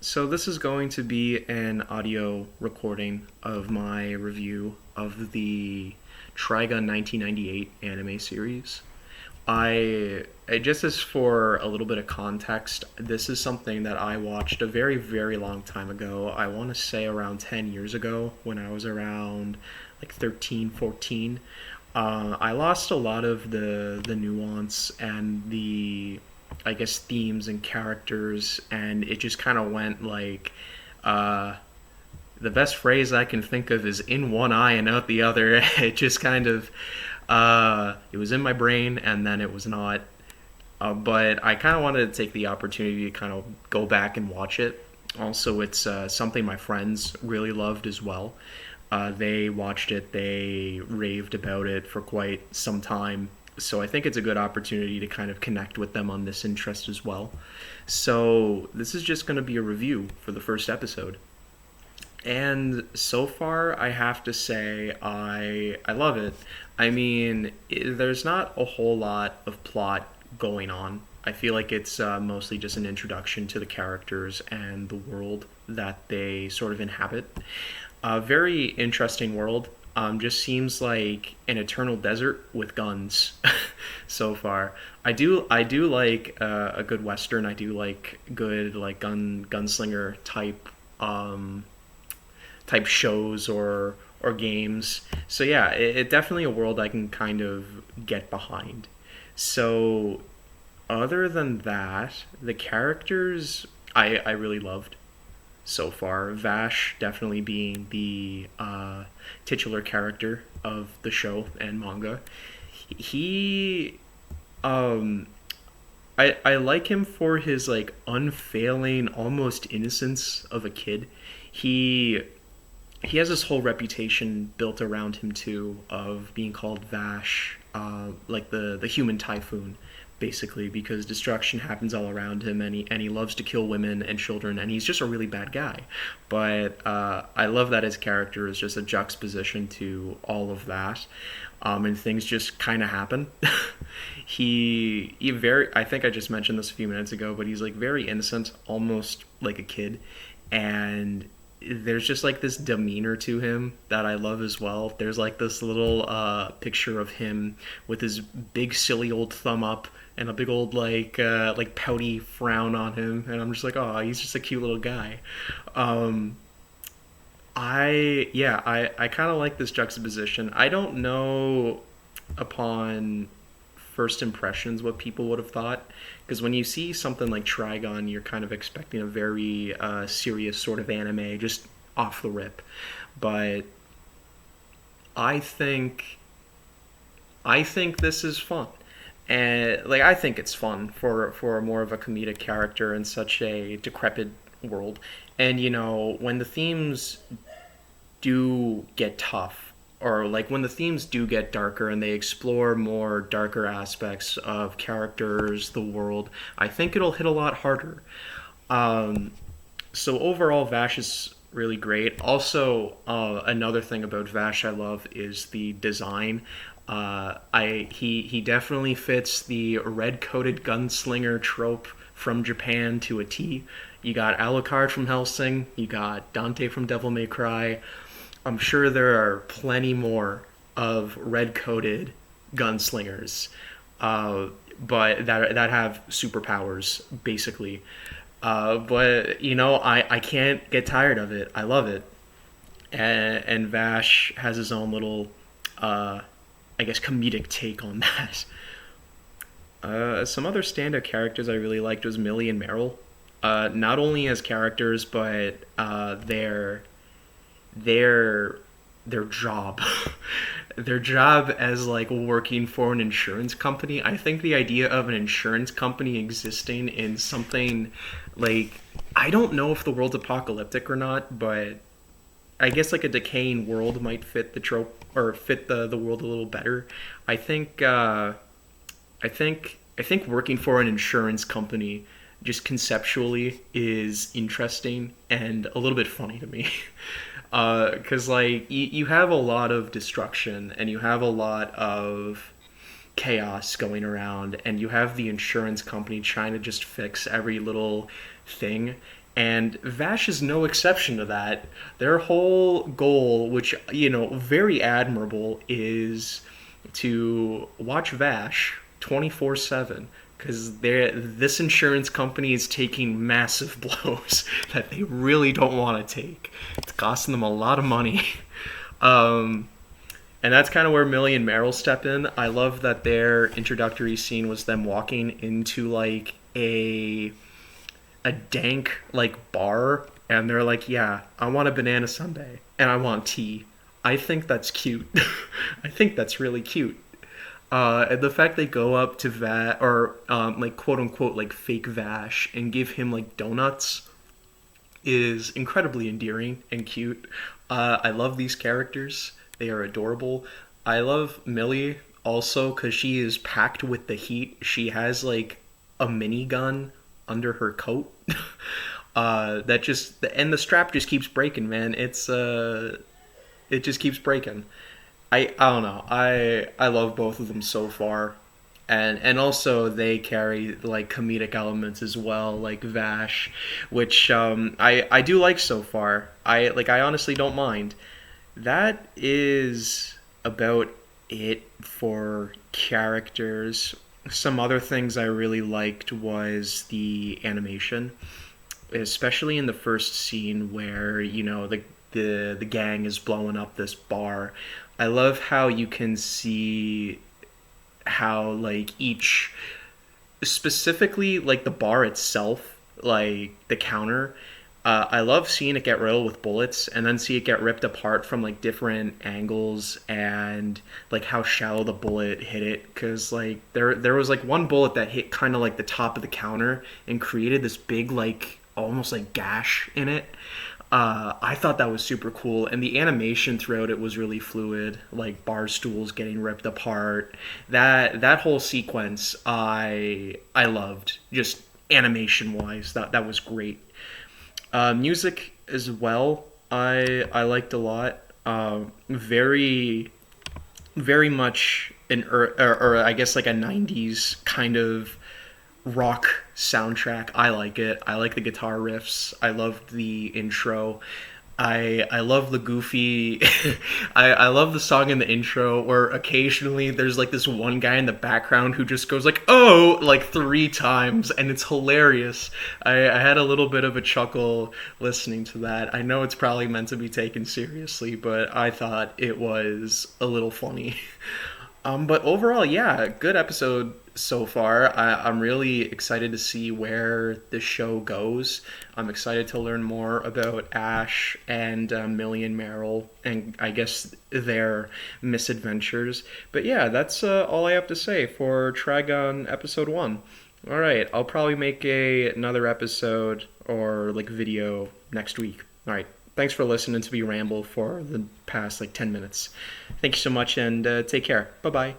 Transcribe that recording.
So this is going to be an audio recording of my review of the Trigun 1998 anime series. Just as for a little bit of context, this is something that I watched a very, very long time ago. I want to say around 10 years ago when I was around like 13, 14. I lost a lot of the nuance and the, I guess, themes and characters, and it just kind of went like, uh, the best phrase I can think of is in one eye and out the other. It just kind of, it was in my brain and then it was not. But I kind of wanted to take the opportunity to kind of go back and watch it. Also, it's something my friends really loved as well. They watched it, they raved about it for quite some time. So I think it's a good opportunity to kind of connect with them on this interest as well. So this is just going to be a review for the first episode. And so far, I have to say I love it. I mean, there's not a whole lot of plot going on. I feel like it's mostly just an introduction to the characters and the world that they sort of inhabit. A very interesting world. Just seems like an eternal desert with guns. So far, I do like a good western. I do like good like gunslinger um, type shows or games. So yeah, it definitely a world I can kind of get behind. So other than that, the characters I really loved so far. Vash definitely being the titular character of the show and manga. He, um, I like him for his like unfailing, almost innocence of a kid. He he has this whole reputation built around him too of being called Vash, like the human typhoon, basically because destruction happens all around him, and he loves to kill women and children, and he's just a really bad guy. But I love that his character is just a juxtaposition to all of that, and things just kind of happen. He very I think I just mentioned this a few minutes ago, but he's like very innocent, almost like a kid, and there's just like this demeanor to him that I love as well. There's like this little picture of him with his big silly old thumb up and a big old like pouty frown on him, and I'm just like, oh, he's just a cute little guy. Um, I kind of like this juxtaposition. I don't know upon first impressions what people would have thought, because when you see something like Trigun, you're kind of expecting a very serious sort of anime just off the rip. But I think I think this is fun. And like I think it's fun for more of a comedic character in such a decrepit world. And when the themes do get tough, or like when the themes do get darker and they explore more darker aspects of characters, the world, I think it'll hit a lot harder. Um, so overall, Vash is really great. Also, another thing about Vash I love is the design. He definitely fits the red coated gunslinger trope from Japan to a T. You got Alucard from Hellsing, you got Dante from Devil May Cry. I'm sure there are plenty more of red coated gunslingers, uh, but that have superpowers basically. But I can't get tired of it. I love it, and Vash has his own little, uh, I guess, comedic take on that. Some other standout characters I really liked was Millie and Meryl. Not only as characters, but their their job their job as like working for an insurance company. I think the idea of an insurance company existing in something like, I don't know if the world's apocalyptic or not, but I guess like a decaying world might fit the trope or fit the world a little better. I think I think working for an insurance company just conceptually is interesting and a little bit funny to me. Because like you have a lot of destruction and you have a lot of chaos going around, and you have the insurance company trying to just fix every little thing. And Vash is no exception to that. Their whole goal, which, very admirable, is to watch Vash 24/7 because this insurance company is taking massive blows that they really don't want to take. It's costing them a lot of money. Um, and that's kind of where Millie and Meryl step in. I love that their introductory scene was them walking into like a dank like bar, and they're like, "Yeah, I want a banana sundae and I want tea." I think that's cute. I think that's really cute. And the fact they go up to or like quote unquote like fake Vash and give him like donuts is incredibly endearing and cute. I love these characters. They are adorable. I love Millie also because she is packed with the heat. She has like a minigun under her coat. That just and the strap just keeps breaking, man. It just keeps breaking. I don't know. I love both of them so far. And also they carry like comedic elements as well, like Vash, which I do like so far. I honestly don't mind. That is about it for characters. Some other things I really liked was the animation, especially in the first scene where the gang is blowing up this bar. I love how you can see how like each specifically like the bar itself, like the counter. I love seeing it get riddled with bullets and then see it get ripped apart from like different angles and like how shallow the bullet hit it. Because like there was like one bullet that hit kind of like the top of the counter and created this big like almost like gash in it. I thought that was super cool, and the animation throughout it was really fluid, like bar stools getting ripped apart. That whole sequence, I loved, just animation wise. That was great. Music as well, I liked a lot. Very very much or I guess like a '90s kind of rock soundtrack. I like it. I like the guitar riffs. I love the intro. I love the goofy. I love the song in the intro where occasionally there's like this one guy in the background who just goes like "oh" like three times, and it's hilarious. I had a little bit of a chuckle listening to that. I know it's probably meant to be taken seriously, but I thought it was a little funny. But overall, yeah, good episode so far. I'm really excited to see where the show goes. I'm excited to learn more about Ash and Millie and Meryl, and I guess their misadventures. But yeah, that's all I have to say for Trigun episode 1. All right, I'll probably make another episode or like video next week. All right, thanks for listening to me ramble for the past like 10 minutes. Thank you so much, and take care. Bye bye.